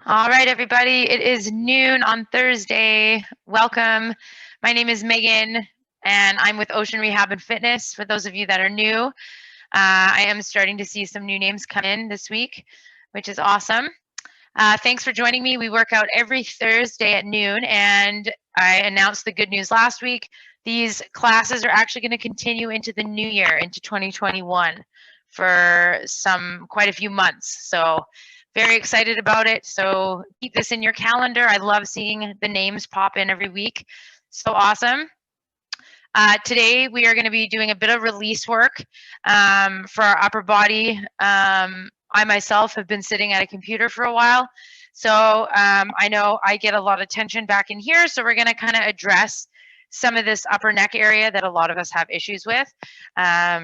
All right, everybody, it is noon on Thursday. Welcome. My name is Megan, and I'm with Ocean Rehab and Fitness. For those of you that are new, I am starting to see some new names come in this week, which is awesome. Thanks for joining me. We work out every Thursday at noon, and I announced the good news last week. These classes are actually going to continue into the new year, into 2021, for quite a few months. So very excited about it. So keep this in your calendar. I love seeing the names pop in every week. So awesome. Today we are going to be doing a bit of release work for our upper body. I myself have been sitting at a computer for a while, so I know I get a lot of tension back in here, so we're going to kind of address some of this upper neck area that a lot of us have issues with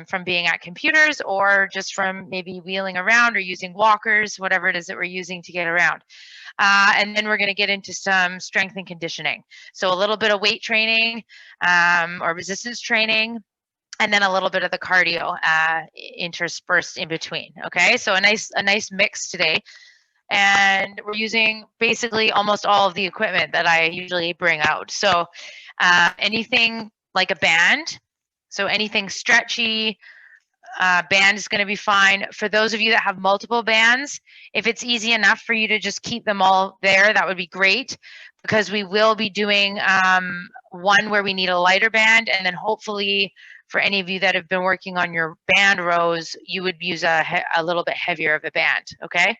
from being at computers or just from maybe wheeling around or using walkers, whatever it is that we're using to get around. And then we're going to get into some strength and conditioning. So a little bit of weight training or resistance training, and then a little bit of the cardio interspersed in between. Okay, so a nice mix today. And we're using basically almost all of the equipment that I usually bring out. So anything like a band, so anything stretchy, band is going to be fine. For those of you that have multiple bands, if it's easy enough for you to just keep them all there, that would be great, because we will be doing one where we need a lighter band, and then hopefully for any of you that have been working on your band rows, you would use a little bit heavier of a band, okay?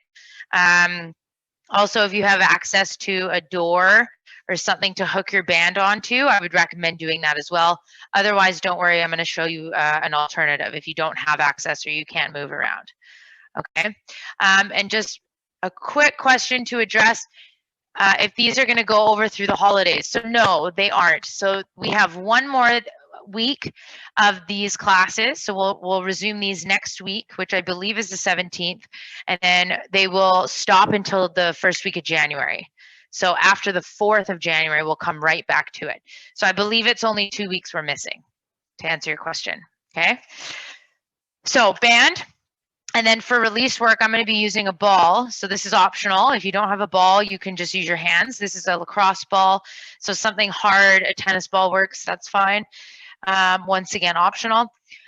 Also, if you have access to a door or something to hook your band onto, I would recommend doing that as well. Otherwise, don't worry, I'm going to show you an alternative if you don't have access or you can't move around. Okay, and just a quick question to address. If these are going to go over through the holidays. So no, they aren't. So we have one more week of these classes. So we'll resume these next week, which I believe is the 17th, and then they will stop until the first week of January. So after the 4th of January, we'll come right back to it. So I believe it's only 2 weeks we're missing, to answer your question. Okay. So band. And then for release work, I'm going to be using a ball. So this is optional. If you don't have a ball, you can just use your hands. This is a lacrosse ball. So something hard, a tennis ball works, that's fine. Once again, optional.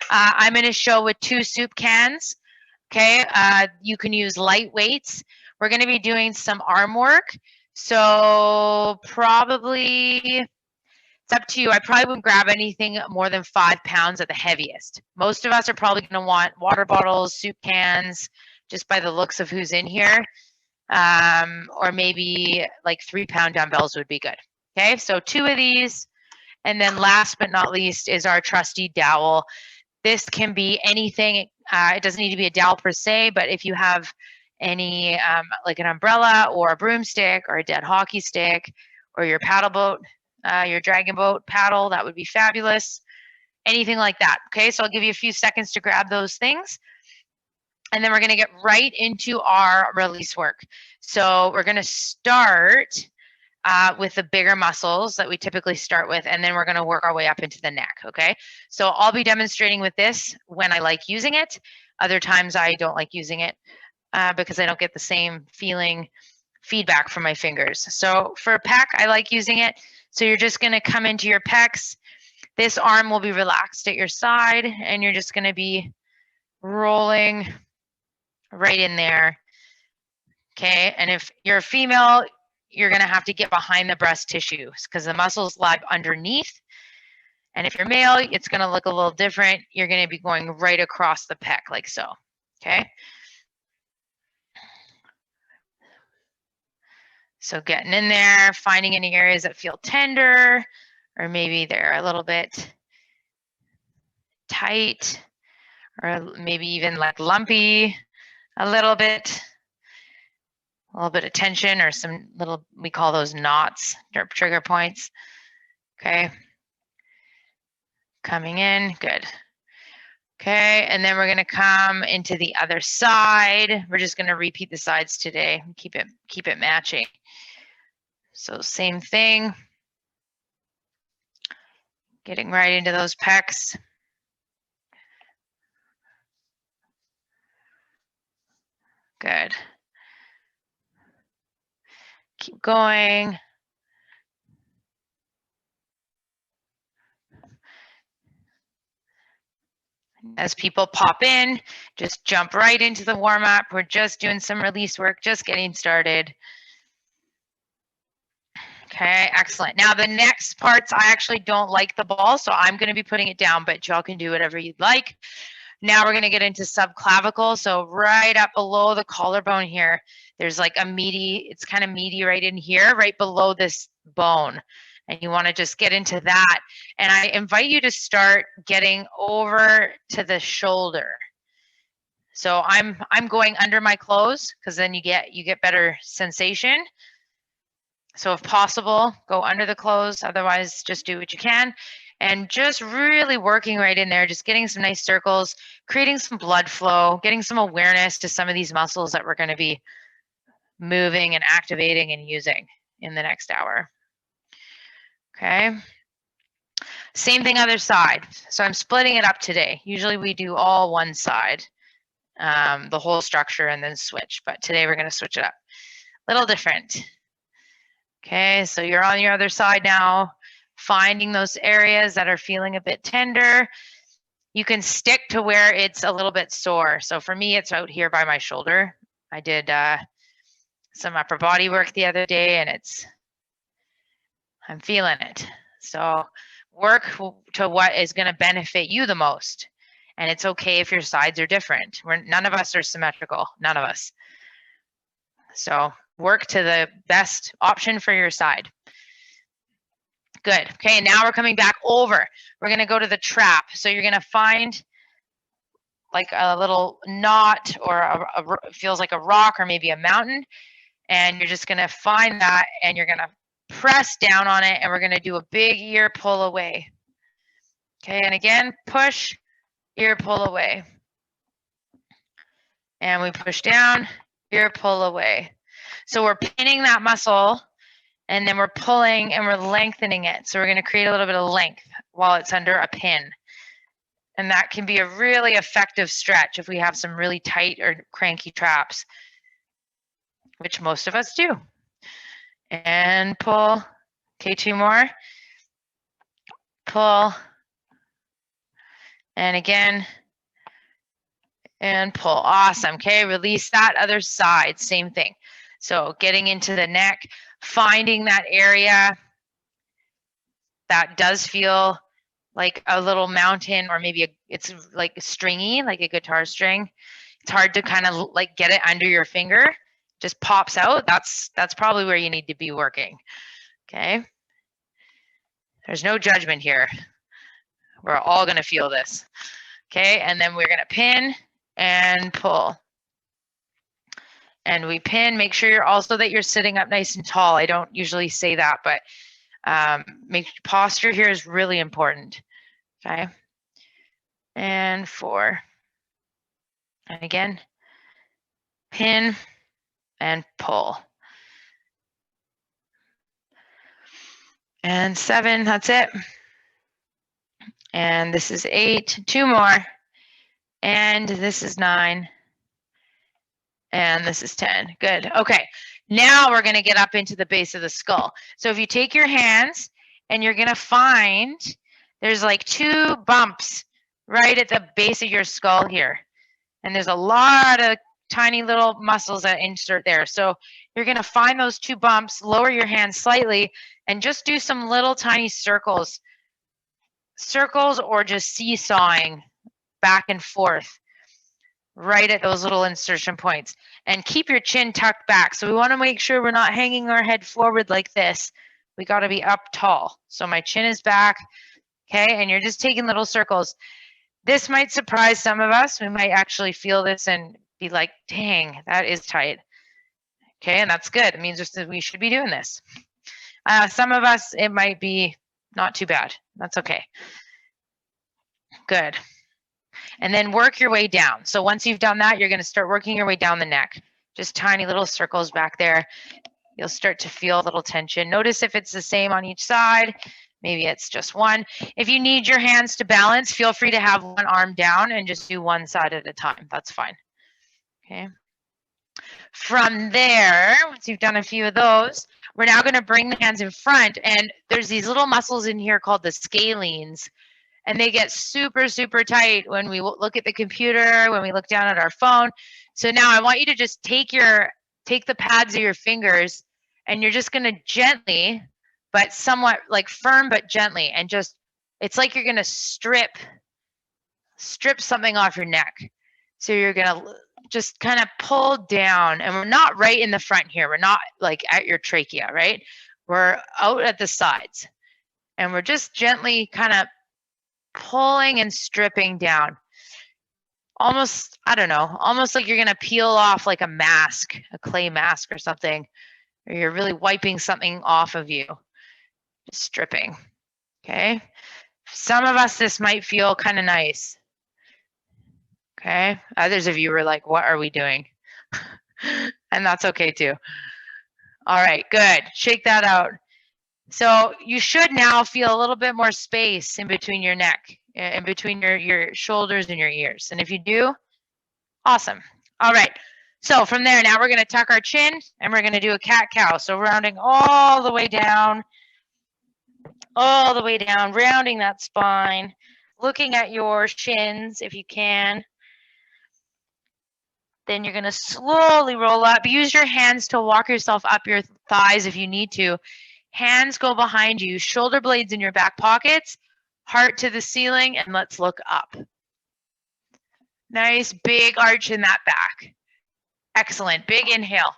I'm going to show with 2 soup cans. Okay, you can use light weights. We're going to be doing some arm work. So probably, it's up to you. I probably wouldn't grab anything more than 5 pounds at the heaviest. Most of us are probably going to want water bottles, soup cans, just by the looks of who's in here. Or maybe like 3-pound dumbbells would be good. Okay, so 2 of these. And then last but not least is our trusty dowel. This can be anything. It doesn't need to be a dowel per se, but if you have any like an umbrella or a broomstick or a dead hockey stick or your paddle boat, your dragon boat paddle, that would be fabulous. Anything like that. Okay, so I'll give you a few seconds to grab those things. And then we're going to get right into our release work. So we're going to start with the bigger muscles that we typically start with, and then we're going to work our way up into the neck, okay? So I'll be demonstrating with this when I like using it. Other times I don't like using it because I don't get the same feedback from my fingers. So for pec, I like using it. So you're just going to come into your pecs. This arm will be relaxed at your side, and you're just going to be rolling right in there, okay? And if you're a female, you're going to have to get behind the breast tissue because the muscles lie underneath. And if you're male, it's going to look a little different. You're going to be going right across the pec like so, okay? So getting in there, finding any areas that feel tender, or maybe they're a little bit tight, or maybe even like lumpy a little bit of tension, or some little, we call those knots, trigger points. Okay. Coming in, good. Okay, and then we're going to come into the other side. We're just going to repeat the sides today. Keep it matching. So same thing. Getting right into those pecs. Good. Keep going. As people pop in, just jump right into the warm-up. We're just doing some release work, just getting started. Okay, excellent. Now the next parts, I actually don't like the ball, so I'm going to be putting it down, but y'all can do whatever you'd like. Now we're going to get into subclavicle. So right up below the collarbone here, there's like a meaty, it's kind of meaty right in here, right below this bone. And you want to just get into that. And I invite you to start getting over to the shoulder. So I'm going under my clothes because then you get better sensation. So if possible, go under the clothes. Otherwise, just do what you can. And just really working right in there, just getting some nice circles, creating some blood flow, getting some awareness to some of these muscles that we're going to be moving and activating and using in the next hour. Okay. Same thing other side. So I'm splitting it up today. Usually we do all one side, the whole structure and then switch. But today we're going to switch it up. Little different. Okay, so you're on your other side now, finding those areas that are feeling a bit tender. You can stick to where it's a little bit sore. So for me, it's out here by my shoulder. I did some upper body work the other day and I'm feeling it. So work to what is going to benefit you the most. And it's okay if your sides are different. None of us are symmetrical, none of us. So work to the best option for your side. Good. Okay, now we're coming back over. We're going to go to the trap. So you're going to find like a little knot or feels like a rock or maybe a mountain. And you're just going to find that and you're going to press down on it and we're going to do a big ear pull away. Okay, and again, push, ear pull away. And we push down, ear pull away. So we're pinning that muscle and then we're pulling and we're lengthening it. So we're going to create a little bit of length while it's under a pin. And that can be a really effective stretch if we have some really tight or cranky traps, which most of us do. And pull. Okay, 2 more. Pull. And again. And pull. Awesome. Okay, release that other side. Same thing. So getting into the neck, finding that area that does feel like a little mountain or maybe it's like stringy, like a guitar string. It's hard to kind of like get it under your finger. Just pops out. That's probably where you need to be working. Okay. There's no judgment here. We're all going to feel this. Okay. And then we're going to pin and pull. And we pin, make sure that you're sitting up nice and tall. I don't usually say that, but posture here is really important. Okay. And 4. And again, pin and pull. And 7, that's it. And this is 8, 2 more. And this is 9. And this is 10. Good. Okay. Now we're going to get up into the base of the skull. So if you take your hands and you're going to find there's like 2 bumps right at the base of your skull here. And there's a lot of tiny little muscles that insert there. So you're going to find those 2 bumps, lower your hands slightly, and just do some little tiny circles. Circles or just seesawing back and forth right at those little insertion points. And keep your chin tucked back. So we want to make sure we're not hanging our head forward like this. We got to be up tall. So my chin is back. Okay, and you're just taking little circles. This might surprise some of us. We might actually feel this and be like, dang, that is tight. Okay, and that's good. It means just that we should be doing this. Some of us, it might be not too bad. That's okay. Good. And then work your way down. So once you've done that, you're going to start working your way down the neck. Just tiny little circles back there. You'll start to feel a little tension. Notice if it's the same on each side. Maybe it's just one. If you need your hands to balance, feel free to have one arm down and just do one side at a time. That's fine. Okay. From there, once you've done a few of those, We're now going to bring the hands in front, and there's these little muscles in here called the scalenes, and they get super, super tight when we look at the computer, when we look down at our phone. So now I want you to just take the pads of your fingers, and you're just going to gently, but somewhat like firm but gently, and just, it's like you're going to strip something off your neck. So you're going to just kind of pull down, and we're not right in the front here. We're not like at your trachea, right? We're out at the sides, and we're just gently kind of pulling and stripping down. Almost, I don't know, almost like you're going to peel off like a mask, a clay mask or something, or you're really wiping something off of you. Just stripping, okay? Some of us, this might feel kind of nice. Okay, others of you were like, what are we doing? And that's okay too. All right, good. Shake that out. So you should now feel a little bit more space in between your neck, in between your shoulders and your ears. And if you do, awesome. All right. So from there, now we're going to tuck our chin, and we're going to do a cat-cow. So rounding all the way down, rounding that spine, looking at your shins if you can. Then you're going to slowly roll up. Use your hands to walk yourself up your thighs if you need to. Hands go behind you, shoulder blades in your back pockets, heart to the ceiling, and let's look up. Nice big arch in that back. Excellent. Big inhale.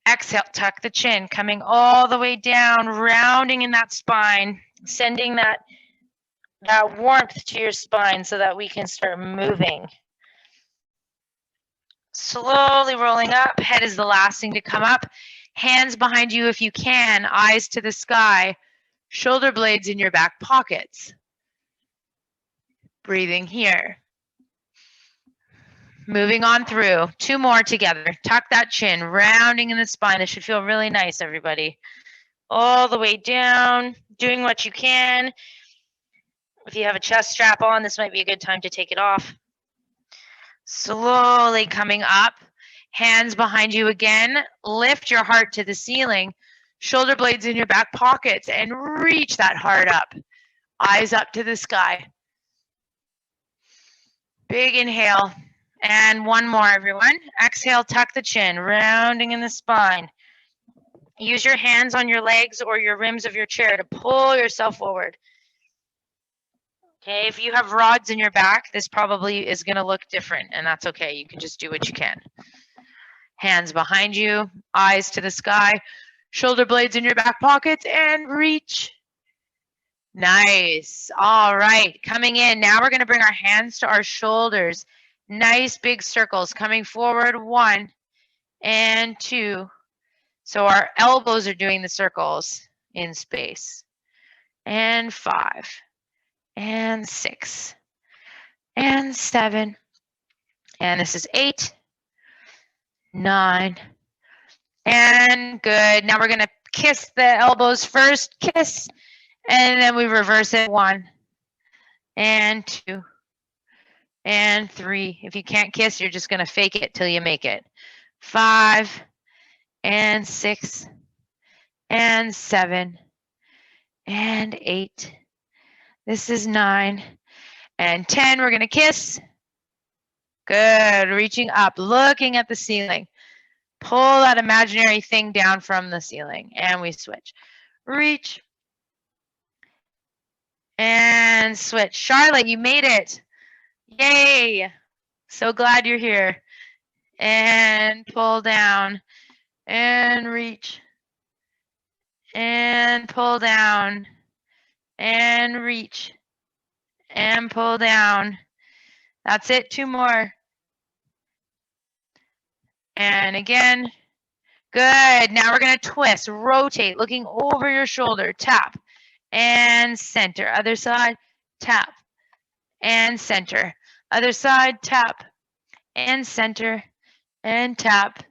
Exhale, tuck the chin, coming all the way down, rounding in that spine, sending that warmth to your spine so that we can start moving. Slowly rolling up. Head is the last thing to come up. Hands behind you if you can, eyes to the sky, shoulder blades in your back pockets. Breathing here. Moving on through. 2 more together. Tuck that chin, rounding in the spine. This should feel really nice, everybody. All the way down, doing what you can. If you have a chest strap on, this might be a good time to take it off. Slowly coming up, hands behind you again. Lift your heart to the ceiling, shoulder blades in your back pockets, and reach that heart up. Eyes up to the sky. Big inhale. And 1 more, everyone. Exhale, tuck the chin, rounding in the spine. Use your hands on your legs or your rims of your chair to pull yourself forward. Okay, if you have rods in your back, this probably is going to look different, and that's okay. You can just do what you can. Hands behind you, eyes to the sky, shoulder blades in your back pockets, and reach. Nice. All right, coming in. Now we're going to bring our hands to our shoulders. Nice big circles coming forward. 1 and 2. So our elbows are doing the circles in space. And 5. And 6, and 7, and this is 8, 9, and good. Now we're going to kiss the elbows first, kiss, and then we reverse it. 1, and 2, and 3. If you can't kiss, you're just going to fake it till you make it. 5, and 6, and 7, and 8. This is 9 and 10. We're going to kiss. Good. Reaching up, looking at the ceiling. Pull that imaginary thing down from the ceiling. And we switch. Reach. And switch. Charlotte, you made it. Yay. So glad you're here. And pull down. And reach. And pull down. And reach, and pull down. That's it, 2 more. And again, good. Now we're going to twist, rotate, looking over your shoulder, tap, and center. Other side, tap, and center. Other side, tap, and center, and tap,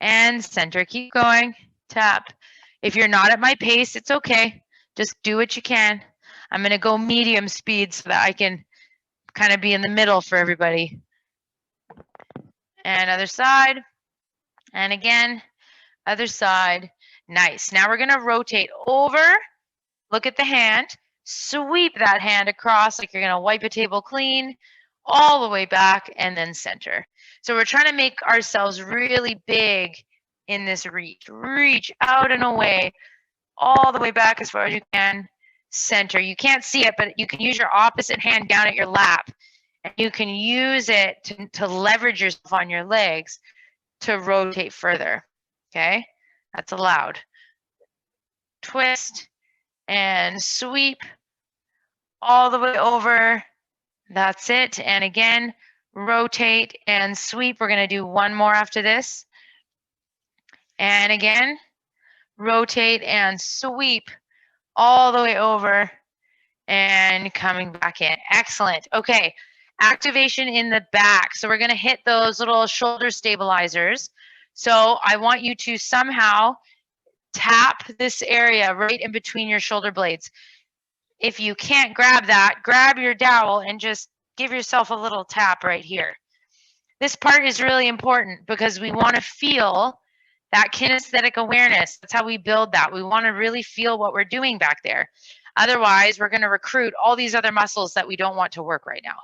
and center. Keep going, tap. If you're not at my pace, it's okay. Just do what you can. I'm going to go medium speed so that I can kind of be in the middle for everybody. And other side. And again, other side. Nice. Now we're gonna rotate over, look at the hand, sweep that hand across like you're gonna wipe a table clean, all the way back, and then center. So we're trying to make ourselves really big in this reach. Reach out and away, all the way back as far as you can, center. You can't see it, but you can use your opposite hand down at your lap, and you can use it to leverage yourself on your legs to rotate further, okay? That's allowed. Twist and sweep all the way over. That's it. And again, rotate and sweep. We're going to do one more after this. And again, rotate and sweep all the way over and coming back in. Excellent. Okay, activation in the back. So we're going to hit those little shoulder stabilizers. So I want you to somehow tap this area right in between your shoulder blades. If you can't grab that, grab your dowel and just give yourself a little tap right here. This part is really important because we want to feel that kinesthetic awareness. That's how we build that. We want to really feel what we're doing back there. Otherwise, we're going to recruit all these other muscles that we don't want to work right now.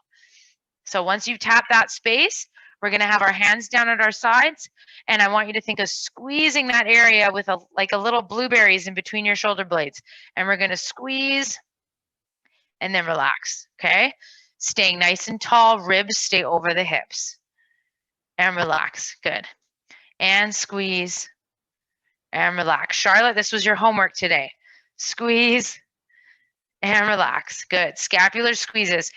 So once you tap that space, we're going to have our hands down at our sides, and I want you to think of squeezing that area with like a little blueberries in between your shoulder blades. And we're going to squeeze and then relax, okay? Staying nice and tall, ribs stay over the hips. And relax, good. And squeeze and relax. Charlotte, this was your homework today. Squeeze and relax, good. Scapular squeezes.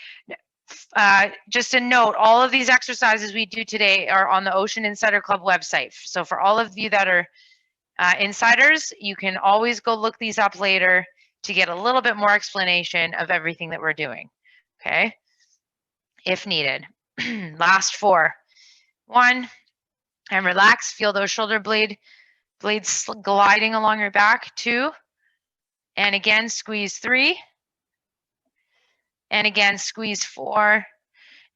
Just a note, all of these exercises we do today are on the Ocean Insider Club website. So for all of you that are insiders, you can always go look these up later to get a little bit more explanation of everything that we're doing, okay? If needed. Last 4. 1, and relax. Feel those shoulder blades gliding along your back. 2, and again, squeeze 3. And again, squeeze 4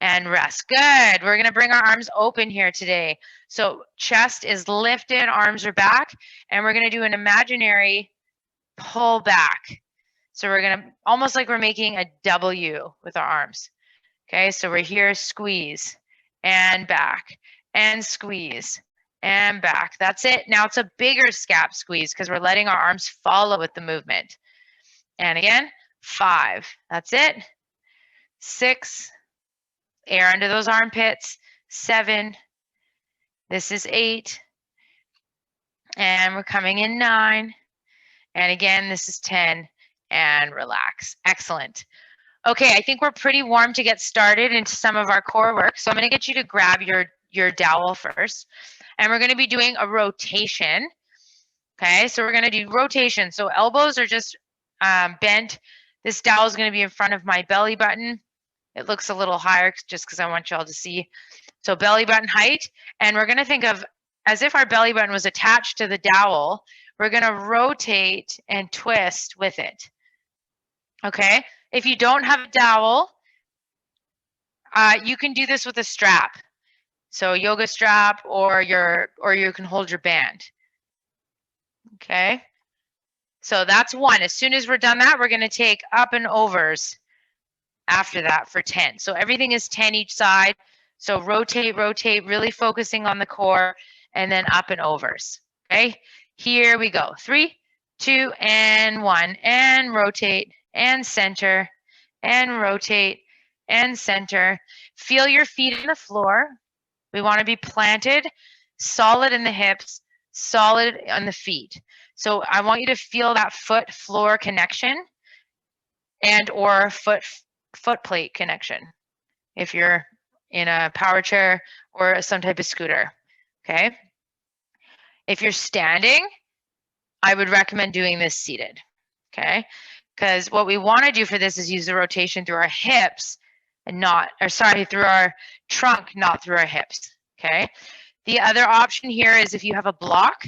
and rest. Good. We're going to bring our arms open here today. So chest is lifted, arms are back, and we're going to do an imaginary pull back. So we're going to, almost like we're making a W with our arms. Okay, so we're here, squeeze and back and squeeze and back. That's it. Now it's a bigger scap squeeze because we're letting our arms follow with the movement. And again, 5. That's it. 6, air under those armpits. 7, this is 8, and we're coming in 9, and again, this is 10, and relax. Excellent. Okay, I think we're pretty warm to get started into some of our core work, so I'm going to get you to grab your dowel first, and we're going to be doing a rotation. Okay, so we're going to do rotation. So elbows are just bent. This dowel is going to be in front of my belly button. It looks a little higher just because I want y'all to see. So belly button height, and we're going to think of as if our belly button was attached to the dowel. We're going to rotate and twist with it. Okay, if you don't have a dowel, you can do this with a strap. So yoga strap, or you can hold your band. Okay, so that's 1. As soon as we're done that, we're going to take up and overs after that for 10. So everything is 10 each side. So rotate, rotate, really focusing on the core, and then up and overs. Okay, here we go. 3, 2, and 1, and rotate, and center, and rotate, and center. Feel your feet in the floor. We want to be planted, solid in the hips, solid on the feet. So I want you to feel that foot floor connection and or foot plate connection if you're in a power chair or some type of scooter. Okay, if you're standing, I would recommend doing this seated. Okay, because what we want to do for this is use the rotation through our hips and not, or sorry, through our trunk, not through our hips. Okay, the other option here is if you have a block,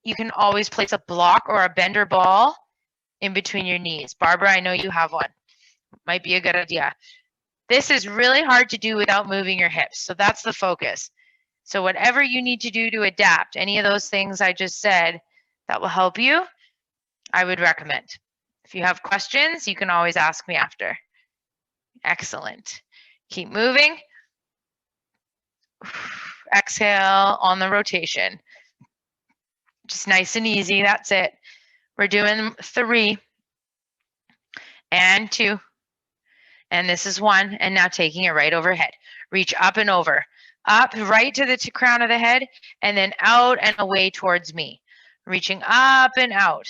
you can always place a block or a bender ball in between your knees. Barbara, I know you have one. Might be a good idea. This is really hard to do without moving your hips, so that's the focus. So whatever you need to do to adapt, any of those things I just said, that will help you, I would recommend. If you have questions, you can always ask me after. Excellent. Keep moving. Exhale on the rotation. Just nice and easy. That's it. We're doing 3 and 2. And this is 1. And now taking it right overhead. Reach up and over. Up right to the crown of the head, and then out and away towards me. Reaching up and out.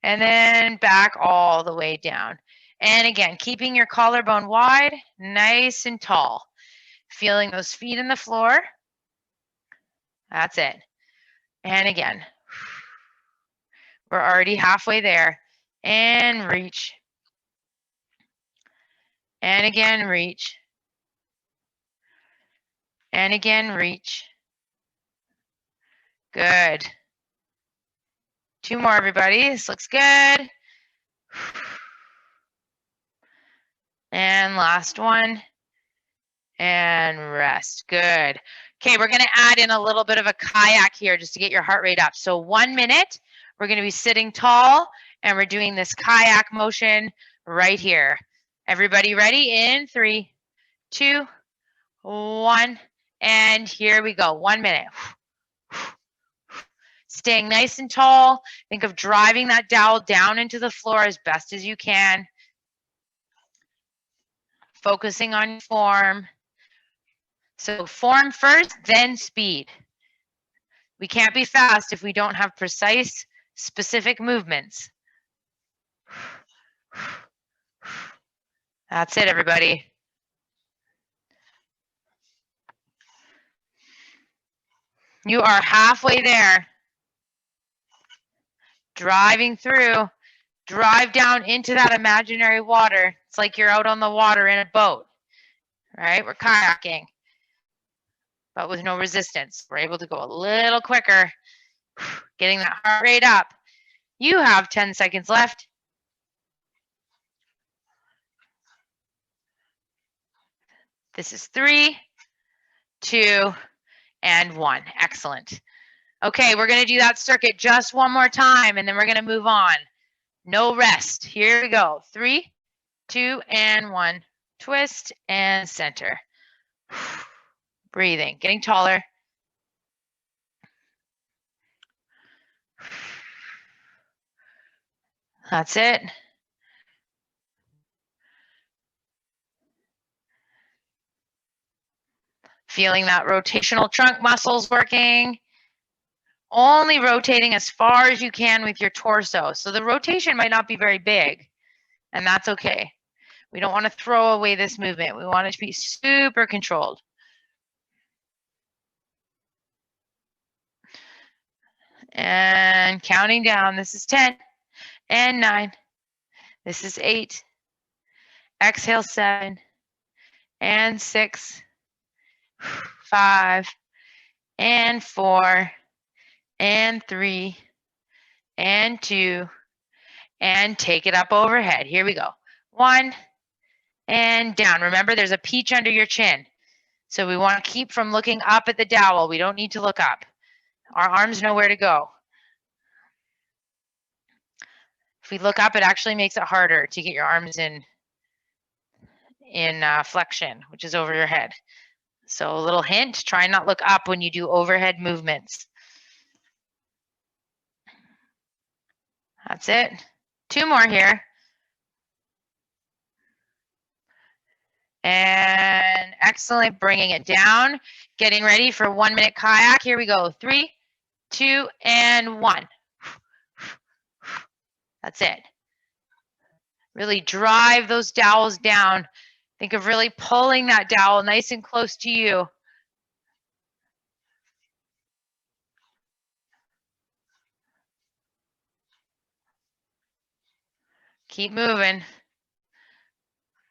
And then back all the way down. And again, keeping your collarbone wide, nice and tall. Feeling those feet in the floor. That's it. And again, we're already halfway there. And reach. And again, reach. And again, reach. Good. 2 more, everybody. This looks good. And last one. And rest. Good. Okay, we're going to add in a little bit of a kayak here just to get your heart rate up. So 1 minute, we're going to be sitting tall, and we're doing this kayak motion right here. Everybody ready? In 3, 2, 1, and here we go. 1 minute. Staying nice and tall. Think of driving that dowel down into the floor as best as you can. Focusing on form. So form first, then speed. We can't be fast if we don't have precise, specific movements. That's it, everybody. You are halfway there. Driving through. Drive down into that imaginary water. It's like you're out on the water in a boat, right? We're kayaking, but with no resistance. We're able to go a little quicker, getting that heart rate up. You have 10 seconds left. This is 3, 2, and 1. Excellent. Okay, we're going to do that circuit just one more time, and then we're going to move on. No rest. Here we go. 3, 2, and 1. Twist and center. Breathing, getting taller. That's it. Feeling that rotational trunk muscles working. Only rotating as far as you can with your torso. So the rotation might not be very big, and that's okay. We don't want to throw away this movement. We want it to be super controlled. And counting down. This is 10 and 9. This is 8. Exhale, 7 and 6, 5 and 4 and 3 and 2, and take it up overhead. Here we go. 1 and down. Remember, there's a peach under your chin. So we want to keep from looking up at the dowel. We don't need to look up. Our arms know where to go. If we look up, it actually makes it harder to get your arms in flexion, which is over your head. So a little hint, try not look up when you do overhead movements. That's it. 2 more here. And excellent, bringing it down. Getting ready for 1 minute kayak. Here we go. 3, 2, and 1. That's it. Really drive those dowels down. Think of really pulling that dowel nice and close to you. Keep moving.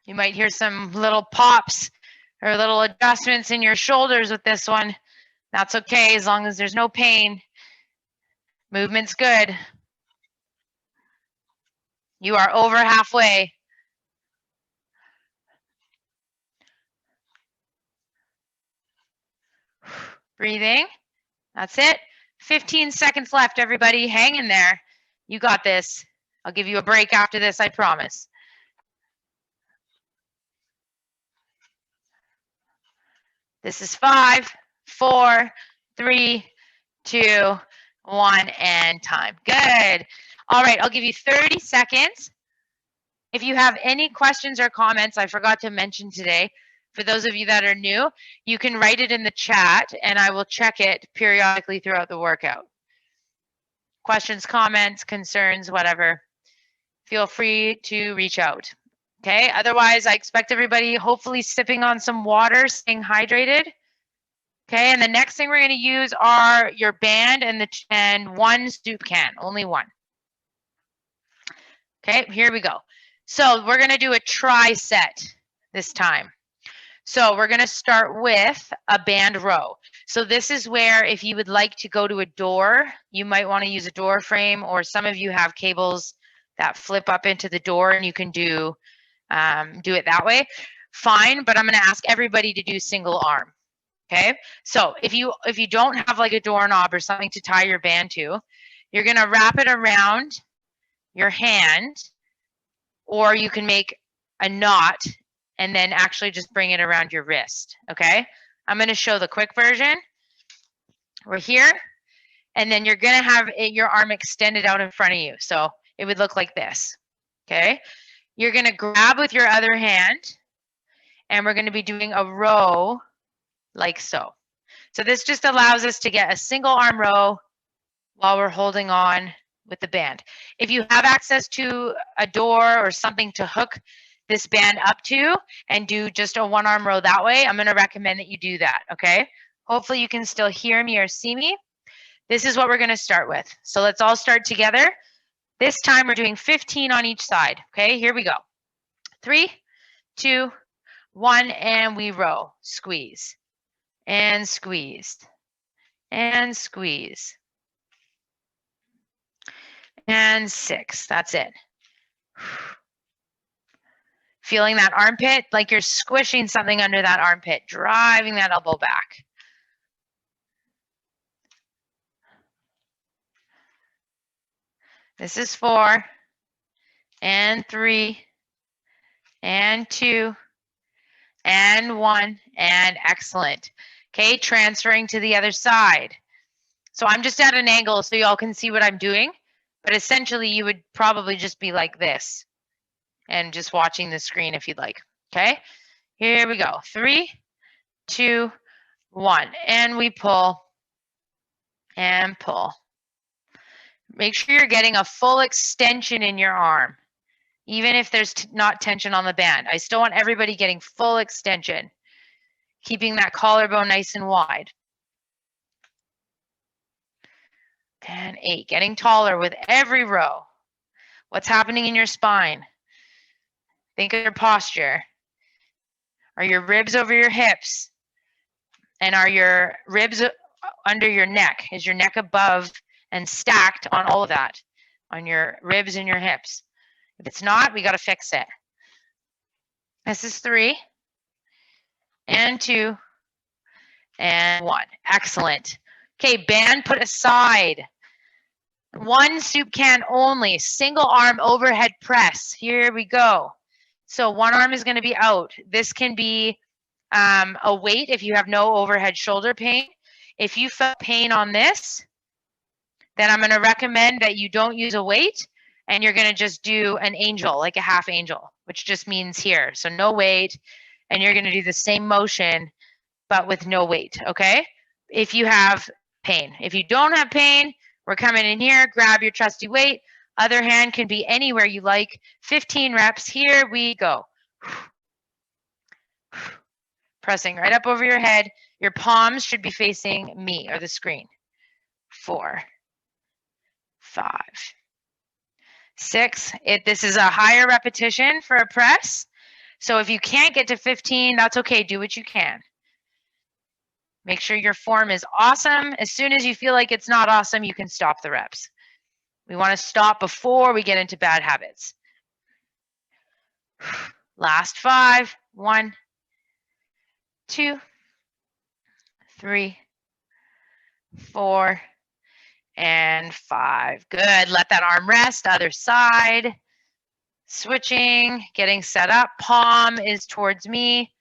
You might hear some little pops or little adjustments in your shoulders with this one. That's okay as long as there's no pain. Movement's good. You are over halfway. Breathing. That's it. 15 seconds left, everybody. Hang in there. You got this. I'll give you a break after this, I promise. This is 5, 4, 3, 2, 1, and time. Good. All right, I'll give you 30 seconds. If you have any questions or comments I forgot to mention today, for those of you that are new, you can write it in the chat and I will check it periodically throughout the workout. Questions, comments, concerns, whatever, feel free to reach out. Okay, otherwise I expect everybody hopefully sipping on some water, staying hydrated. Okay, and the next thing we're going to use are your band and one soup can, only one. Okay, here we go. So we're going to do a tri-set this time. So we're going to start with a band row. So this is where if you would like to go to a door, you might want to use a door frame, or some of you have cables that flip up into the door and you can do it that way. Fine, but I'm going to ask everybody to do single arm. Okay, so if you don't have like a doorknob or something to tie your band to, you're going to wrap it around your hand, or you can make a knot and then actually just bring it around your wrist. Okay, I'm going to show the quick version. We're here, and then you're going to have your arm extended out in front of you. So it would look like this. Okay, you're going to grab with your other hand, and we're going to be doing a row like so. So this just allows us to get a single arm row while we're holding on with the band. If you have access to a door or something to hook this band up to and do just a one arm row that way, I'm going to recommend that you do that. Okay, hopefully you can still hear me or see me. This is what we're going to start with. So let's all start together. This time we're doing 15 on each side. Okay, here we go. 3, 2, 1, and we row. Squeeze and squeeze and squeeze and 6. That's it. Feeling that armpit, like you're squishing something under that armpit, driving that elbow back. This is 4 and 3 and 2 and 1, and excellent. Okay, transferring to the other side. So I'm just at an angle so y'all can see what I'm doing, but essentially you would probably just be like this and just watching the screen if you'd like. Okay, here we go. 3, 2, 1, and we pull and pull. Make sure you're getting a full extension in your arm, even if there's not tension on the band. I still want everybody getting full extension, keeping that collarbone nice and wide. And 8, getting taller with every row. What's happening in your spine? Think of your posture. Are your ribs over your hips? And are your ribs under your neck? Is your neck above and stacked on all of that? On your ribs and your hips? If it's not, we got to fix it. This is 3 and 2 and 1. Excellent. Okay, band put aside. One soup can only, single arm overhead press. Here we go. So one arm is going to be out. This can be a weight if you have no overhead shoulder pain. If you feel pain on this, then I'm going to recommend that you don't use a weight and you're going to just do an angel, like a half angel, which just means here. So no weight, and you're going to do the same motion, but with no weight, okay? If you have pain. If you don't have pain, we're coming in here, grab your trusty weight. Other hand can be anywhere you like. 15 reps, here we go. Pressing right up over your head. Your palms should be facing me or the screen. 4, 5, 6. This is a higher repetition for a press. So if you can't get to 15, that's okay. Do what you can. Make sure your form is awesome. As soon as you feel like it's not awesome, you can stop the reps. We want to stop before we get into bad habits. Last 5. 1, 2, 3, 4, and 5. Good. Let that arm rest. Other side. Switching, getting set up. Palm is towards me.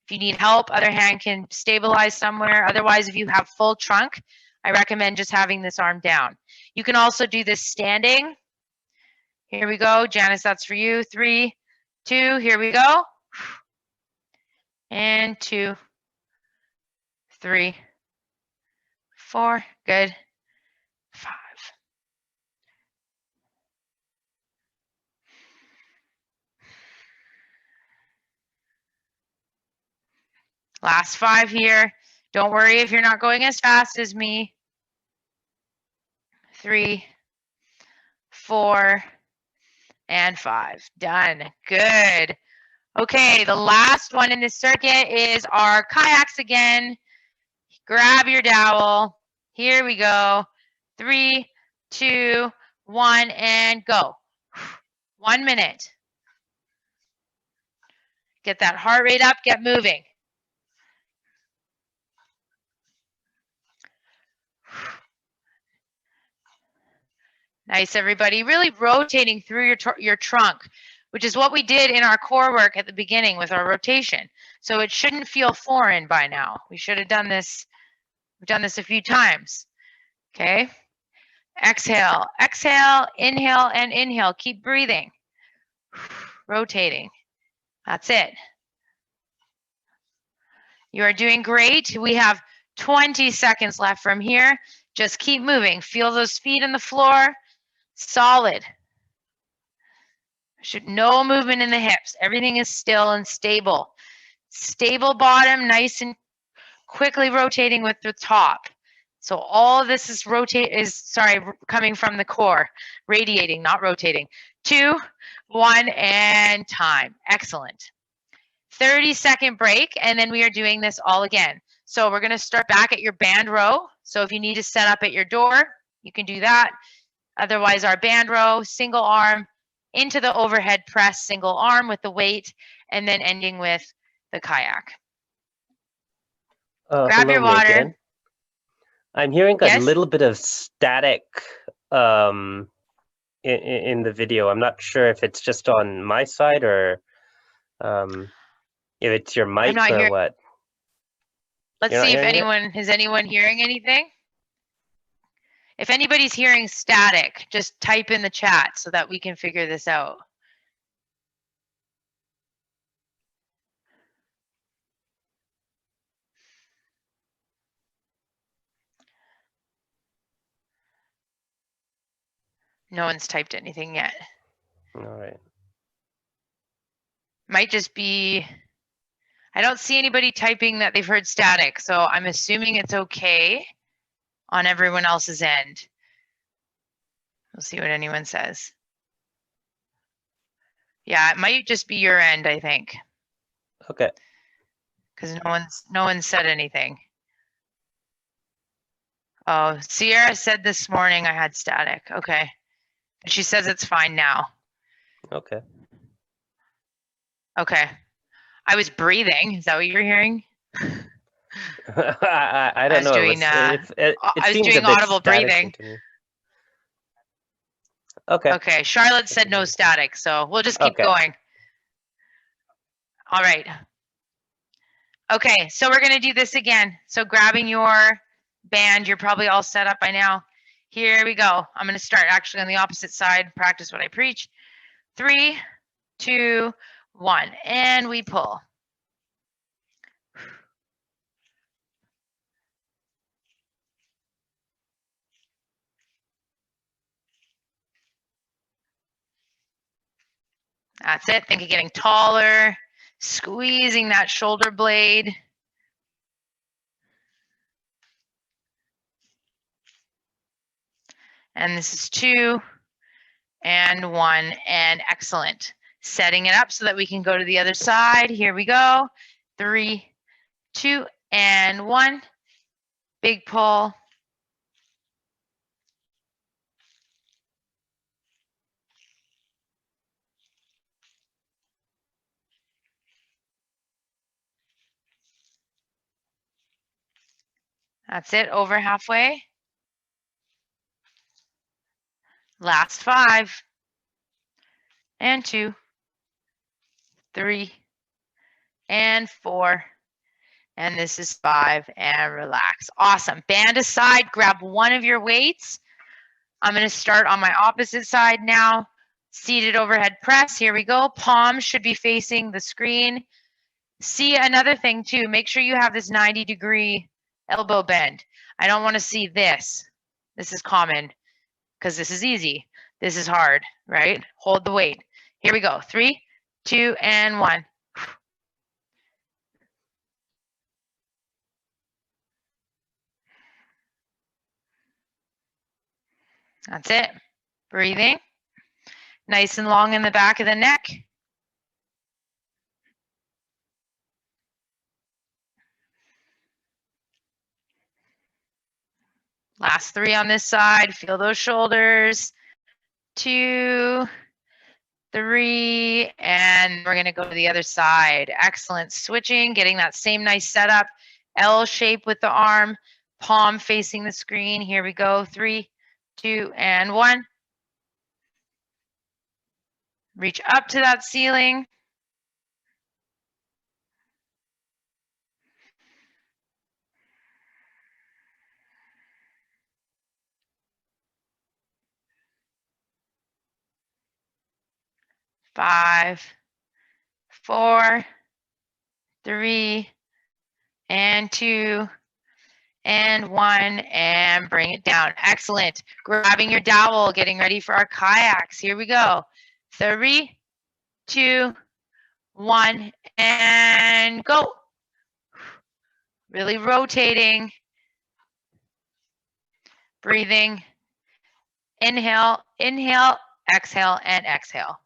If you need help, other hand can stabilize somewhere. Otherwise, if you have full trunk, I recommend just having this arm down. You can also do this standing. Here we go. Janice, that's for you. 3, 2, here we go. And 2, 3, 4, good. 5. Last 5 here. Don't worry if you're not going as fast as me. 3, 4, and 5. Done. Good. Okay, the last one in this circuit is our kayaks again. Grab your dowel. Here we go. 3, 2, 1, and go. 1 minute. Get that heart rate up, get moving. Nice, everybody. Really rotating through your trunk, which is what we did in our core work at the beginning with our rotation. So it shouldn't feel foreign by now. We should have done this. We've done this a few times. Okay. Exhale, exhale, inhale, and inhale. Keep breathing. Rotating. That's it. You are doing great. We have 20 seconds left from here. Just keep moving. Feel those feet on the floor. Solid. No movement in the hips. Everything is still and stable. Stable bottom, nice and quickly rotating with the top. So all of this is coming from the core, radiating, not rotating. 2, 1, and time. Excellent. 30-second break, and then we are doing this all again. So we're going to start back at your band row. So if you need to set up at your door, you can do that. Otherwise, our band row, single arm, into the overhead press, single arm with the weight, and then ending with the kayak. Grab your water. Megan. I'm hearing a little bit of static in the video. I'm not sure if it's just on my side or if it's your mic or what. Let's see if is anyone hearing anything? If anybody's hearing static, just type in the chat so that we can figure this out. No one's typed anything yet. All right. Might just be, I don't see anybody typing that they've heard static, so I'm assuming it's okay on everyone else's end. We'll see what anyone says. Yeah, it might just be your end, I think. Okay. Because no one said anything. Oh, Sierra said this morning I had static. Okay. And she says it's fine now. Okay. Okay. I was breathing. Is that what you're hearing? I don't know. I was doing audible breathing. Okay. Okay. Charlotte said no static, so we'll just keep going. All right. Okay, so we're gonna do this again. So grabbing your band, you're probably all set up by now. Here we go. I'm gonna start actually on the opposite side, practice what I preach. 3, 2, 1, and we pull. That's it. Think of getting taller, squeezing that shoulder blade. And this is 2 and 1, and excellent. Setting it up so that we can go to the other side. Here we go. 3, 2, and 1. Big pull. That's it, over halfway. Last 5 and 2, 3 and 4. And this is 5 and relax. Awesome. Band aside, grab one of your weights. I'm going to start on my opposite side now. Seated overhead press. Here we go. Palms should be facing the screen. See, another thing too, make sure you have this 90-degree elbow bend. I don't want to see this. This is common because this is easy. This is hard, right? Hold the weight. Here we go. 3, 2, and 1. That's it. Breathing. Nice and long in the back of the neck. Last 3 on this side. Feel those shoulders. 2, 3, and we're going to go to the other side. Excellent. Switching, getting that same nice setup. L shape with the arm, palm facing the screen. Here we go. 3, 2, and 1. Reach up to that ceiling. Five, 4, 3, and 2, and 1, and bring it down. Excellent. Grabbing your dowel, getting ready for our kayaks. Here we go. 3, 2, 1, and go. Really rotating. Breathing. Inhale, inhale, exhale, and exhale.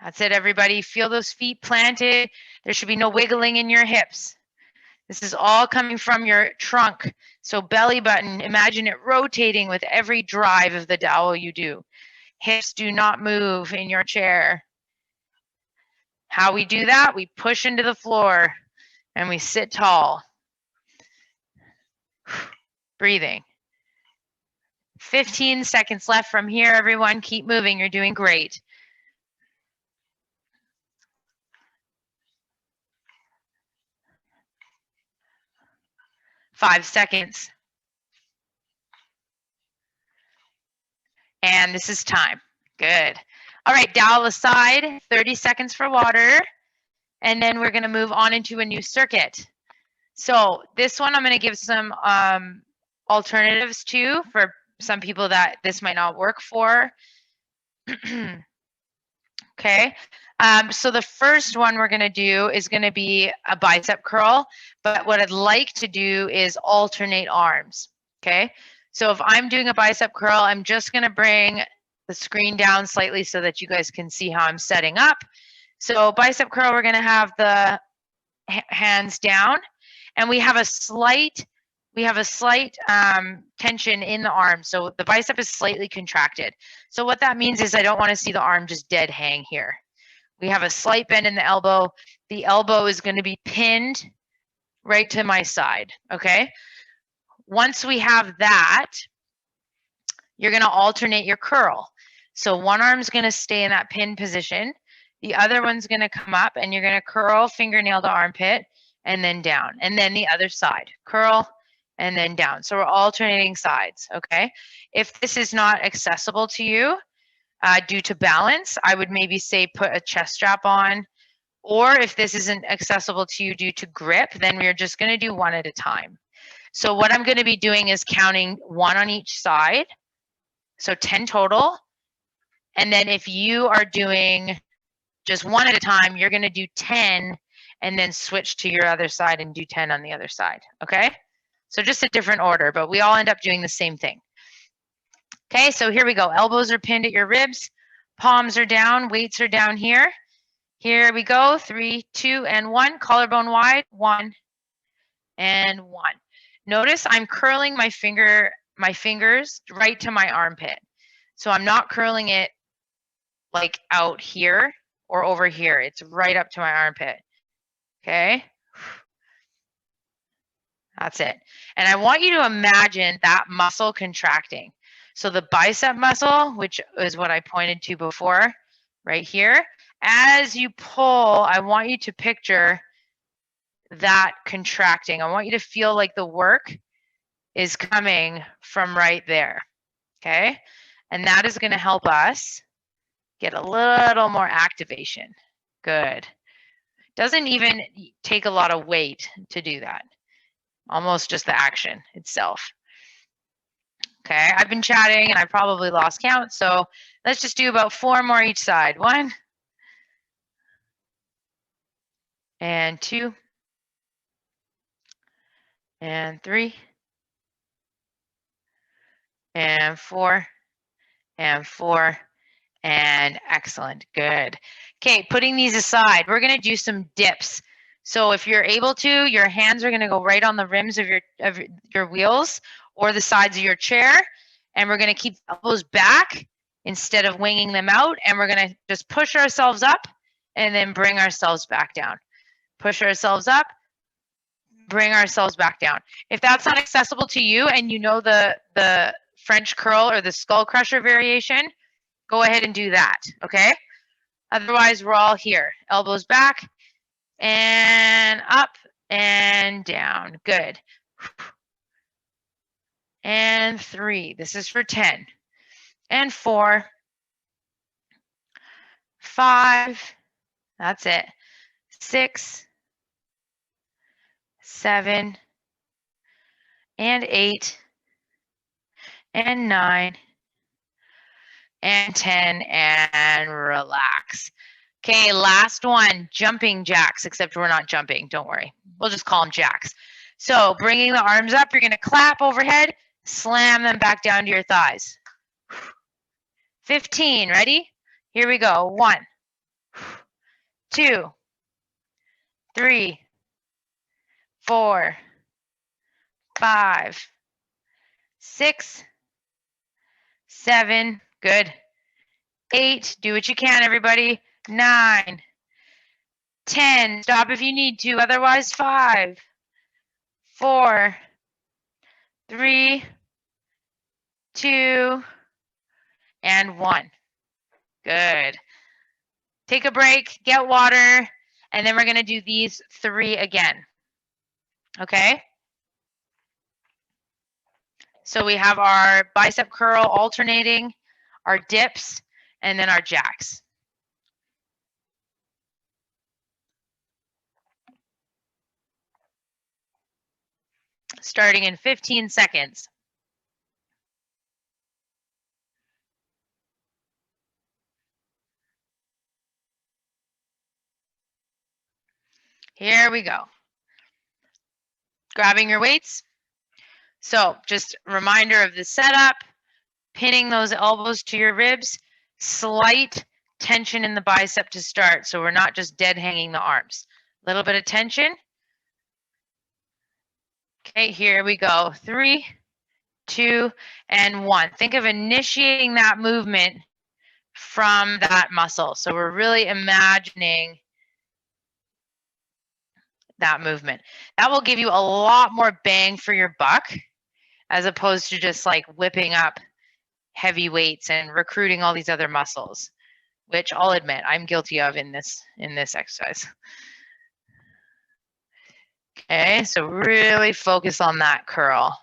That's it, everybody. Feel those feet planted. There should be no wiggling in your hips. This is all coming from your trunk. So belly button, imagine it rotating with every drive of the dowel you do. Hips do not move in your chair. How we do that? We push into the floor and we sit tall. Breathing. 15 seconds left from here, everyone. Keep moving. You're doing great. Five seconds. And this is time. Good. All right, dowel aside, 30 seconds for water. And then we're going to move on into a new circuit. So this one I'm going to give some alternatives to for some people that this might not work for. Okay. So the first one we're going to do is going to be a bicep curl. But what I'd like to do is alternate arms. Okay. So if I'm doing a bicep curl, I'm just going to bring the screen down slightly so that you guys can see how I'm setting up. So bicep curl, we're going to have the hands down, and we have a slight tension in the arm. So the bicep is slightly contracted. So what that means is I don't want to see the arm just dead hang here. We have a slight bend in the elbow. The elbow is going to be pinned right to my side, okay? Once we have that, you're going to alternate your curl. So one arm's going to stay in that pin position. The other one's going to come up, and you're going to curl fingernail to armpit and then down. And then the other side, curl and then down. So we're alternating sides, okay? If this is not accessible to you due to balance, I would maybe say put a chest strap on. Or if this isn't accessible to you due to grip, then we're just going to do one at a time. So what I'm going to be doing is counting 1 on each side. So 10 total. And then if you are doing just 1 at a time, you're going to do 10 and then switch to your other side and do 10 on the other side. Okay? So just a different order, but we all end up doing the same thing. Okay, so here we go. Elbows are pinned at your ribs. Palms are down. Weights are down here. Here we go. 3, 2, and 1. Collarbone wide. 1 and 1. Notice I'm curling my fingers right to my armpit. So I'm not curling it like out here or over here. It's right up to my armpit. Okay, That's it. And I want you to imagine that muscle contracting. So the bicep muscle, which is what I pointed to before, right here, as you pull, I want you to picture that contracting. I want you to feel like the work is coming from right there, okay? And that is going to help us get a little more activation. Good. Doesn't even take a lot of weight to do that. Almost just the action itself. Okay, I've been chatting and I probably lost count, so let's just do about 4 more each side. 1 and 2 and 3 and 4 and 4 and excellent. Good. Okay, putting these aside, we're going to do some dips. So if you're able to, your hands are going to go right on the rims of your wheels or the sides of your chair, and we're going to keep the elbows back instead of winging them out, and we're going to just push ourselves up and then bring ourselves back down. Push ourselves up, bring ourselves back down. If that's not accessible to you and you know the French curl or the skull crusher variation, go ahead and do that, okay? Otherwise, we're all here. Elbows back and up and down. Good. And 3. This is for 10. And 4. 5. That's it. 6. 7. And 8. And 9. And 10. And relax. Okay, last one, jumping jacks, except we're not jumping. Don't worry. We'll just call them jacks. So bringing the arms up, you're going to clap overhead, slam them back down to your thighs. 15, ready? Here we go. 1, 2, 3, 4, 5, 6, 7, good. 8, do what you can, everybody. 9, 10, stop if you need to, otherwise 5, 4, 3, 2, and 1. Good. Take a break, get water, and then we're going to do these 3 again. Okay? So we have our bicep curl alternating, our dips, and then our jacks. Starting in 15 seconds. Here we go. Grabbing your weights. So just a reminder of the setup, pinning those elbows to your ribs, slight tension in the bicep to start. So we're not just dead hanging the arms. A little bit of tension. Okay, here we go. 3, 2, and 1. Think of initiating that movement from that muscle. So we're really imagining that movement. That will give you a lot more bang for your buck as opposed to just like whipping up heavy weights and recruiting all these other muscles, which I'll admit I'm guilty of in this exercise. Okay, so really focus on that curl.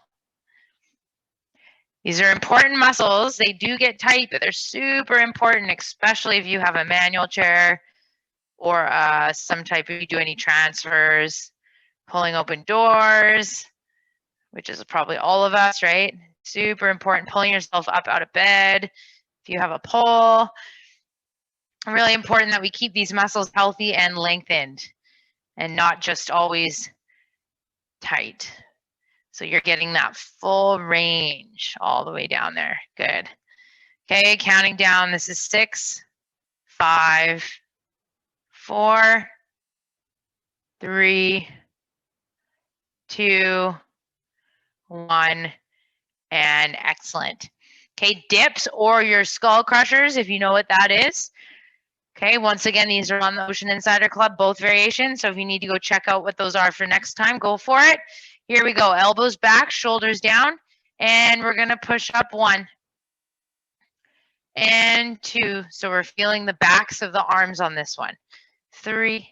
These are important muscles. They do get tight, but they're super important, especially if you have a manual chair or some type of, you do any transfers, pulling open doors, which is probably all of us, right? Super important, pulling yourself up out of bed. If you have a pole, really important that we keep these muscles healthy and lengthened and not just always tight. So you're getting that full range all the way down there. Good. Okay, counting down. This is 6, 5, 4, 3, 2, 1, and excellent. Okay, dips or your skull crushers, if you know what that is. Okay, once again, these are on the Ocean Insider Club, both variations. So if you need to go check out what those are for next time, go for it. Here we go. Elbows back, shoulders down, and we're going to push up 1 and 2. So we're feeling the backs of the arms on this one. 3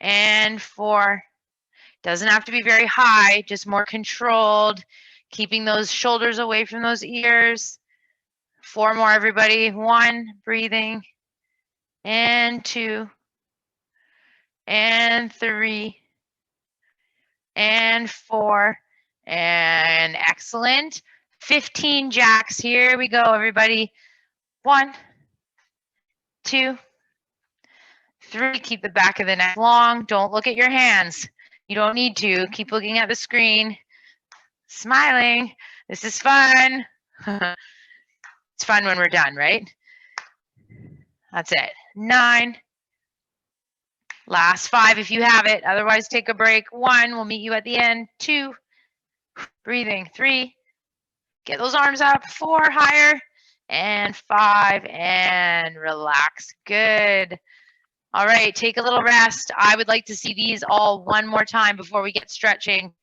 and 4. Doesn't have to be very high, just more controlled, keeping those shoulders away from those ears. 4 more, everybody. 1, breathing, and 2, and 3, and 4, and excellent. 15 jacks. Here we go, everybody. 1, 2, 3. Keep the back of the neck long. Don't look at your hands. You don't need to. Keep looking at the screen. Smiling. This is fun. It's fun when we're done, right? That's it. 9. Last 5 if you have it. Otherwise, take a break. 1. We'll meet you at the end. 2. Breathing. 3. Get those arms up. 4. Higher. And 5. And relax. Good. All right. Take a little rest. I would like to see these all one more time before we get stretching.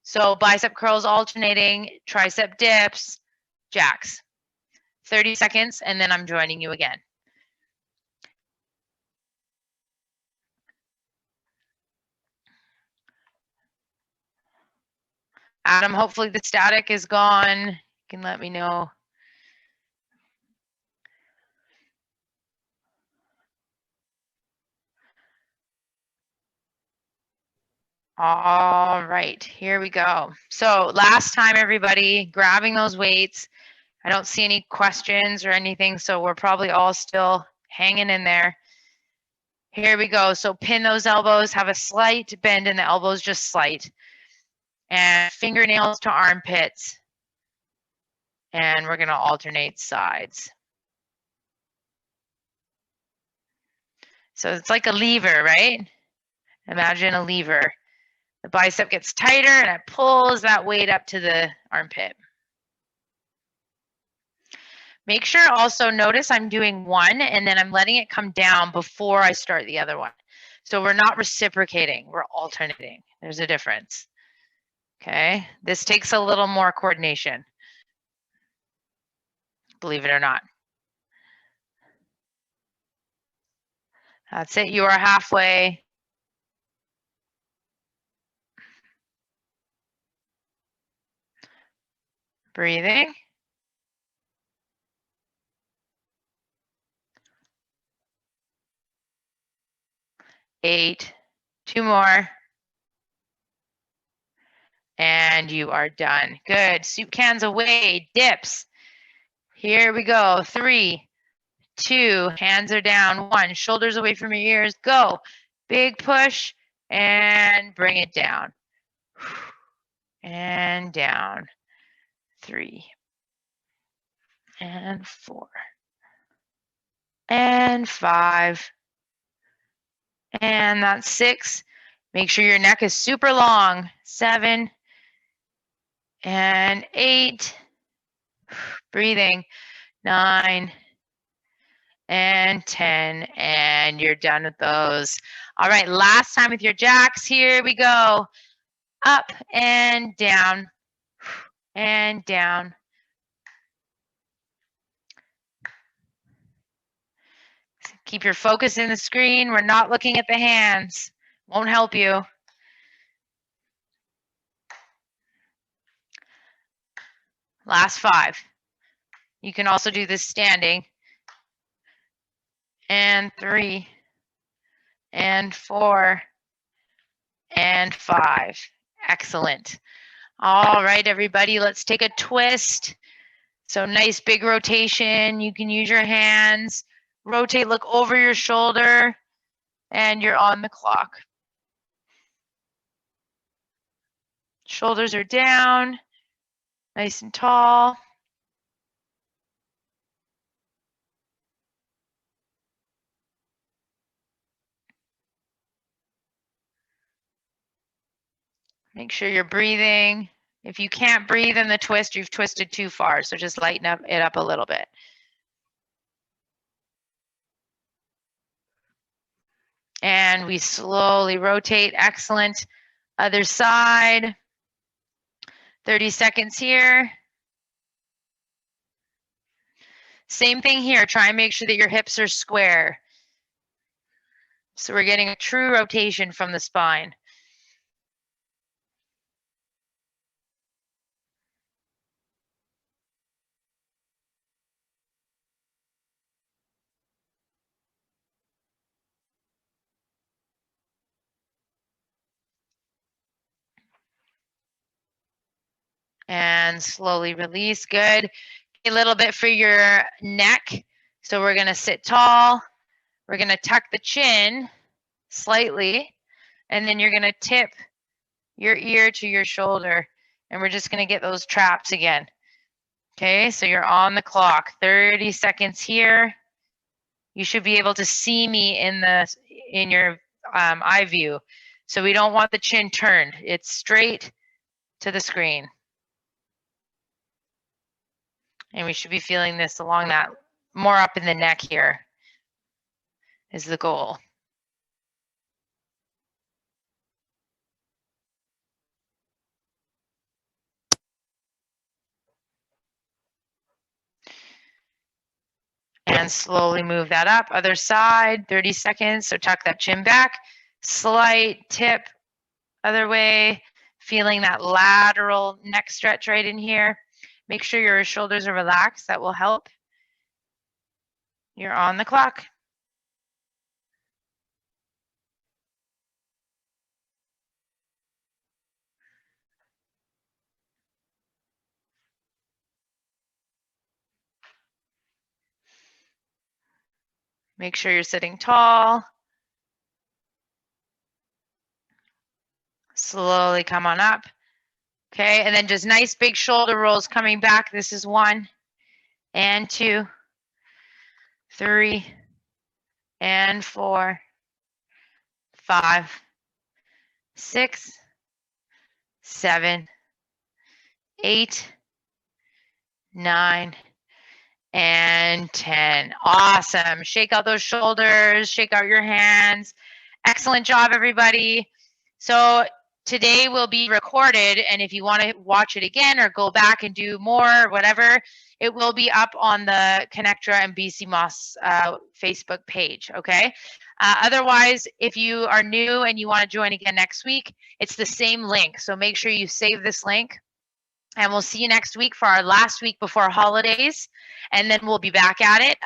So bicep curls alternating, tricep dips, jacks. 30 seconds, and then I'm joining you again. Adam, hopefully the static is gone. You can let me know. All right, here we go. So last time, everybody, grabbing those weights. I don't see any questions or anything, so we're probably all still hanging in there. Here we go. So pin those elbows, have a slight bend in the elbows, just slight. And fingernails to armpits. And we're going to alternate sides. So it's like a lever, right? Imagine a lever. The bicep gets tighter and it pulls that weight up to the armpit. Make sure also notice I'm doing 1 and then I'm letting it come down before I start the other one. So we're not reciprocating, we're alternating. There's a difference. Okay, this takes a little more coordination, believe it or not. That's it, you are halfway. Breathing. Eight, 2 more. And you are done. Good. Soup cans away. Dips. Here we go. 3, 2. Hands are down. 1. Shoulders away from your ears. Go. Big push and bring it down. And down. 3. And 4. And 5. And that's 6. Make sure your neck is super long. 7. And 8. Breathing. 9. And 10. And you're done with those. All right, last time with your jacks. Here we go. Up and down. And down. Keep your focus in the screen. We're not looking at the hands. Won't help you. Last 5. You can also do this standing. And 3. And 4. And 5. Excellent. All right, everybody, let's take a twist. So nice big rotation. You can use your hands. Rotate, look over your shoulder, and you're on the clock. Shoulders are down, nice and tall. Make sure you're breathing. If you can't breathe in the twist, you've twisted too far, so just lighten it up a little bit. And we slowly rotate. Excellent. Other side. 30 seconds here. Same thing here. Try and make sure that your hips are square. So we're getting a true rotation from the spine. And slowly release. Good. A little bit for your neck. So we're going to sit tall. We're going to tuck the chin slightly. And then you're going to tip your ear to your shoulder. And we're just going to get those traps again. Okay, so you're on the clock. 30 seconds here. You should be able to see me in your eye view. So we don't want the chin turned. It's straight to the screen. And we should be feeling this along that, more up in the neck here is the goal. And slowly move that up. Other side, 30 seconds. So tuck that chin back, slight tip, other way, feeling that lateral neck stretch right in here. Make sure your shoulders are relaxed. That will help. You're on the clock. Make sure you're sitting tall. Slowly come on up. Okay, and then just nice big shoulder rolls coming back. This is 1 and 2, 3 and 4, 5, 6, 7, 8, 9, and 10. Awesome. Shake out those shoulders, shake out your hands. Excellent job, everybody. So today will be recorded, and if you want to watch it again or go back and do more, whatever, it will be up on the ConnecTogether and BC Moss Facebook page, okay? Otherwise, if you are new and you want to join again next week, it's the same link. So make sure you save this link. And we'll see you next week for our last week before holidays. And then we'll be back at it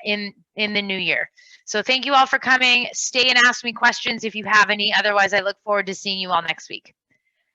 in the new year. So thank you all for coming. Stay and ask me questions if you have any. Otherwise, I look forward to seeing you all next week.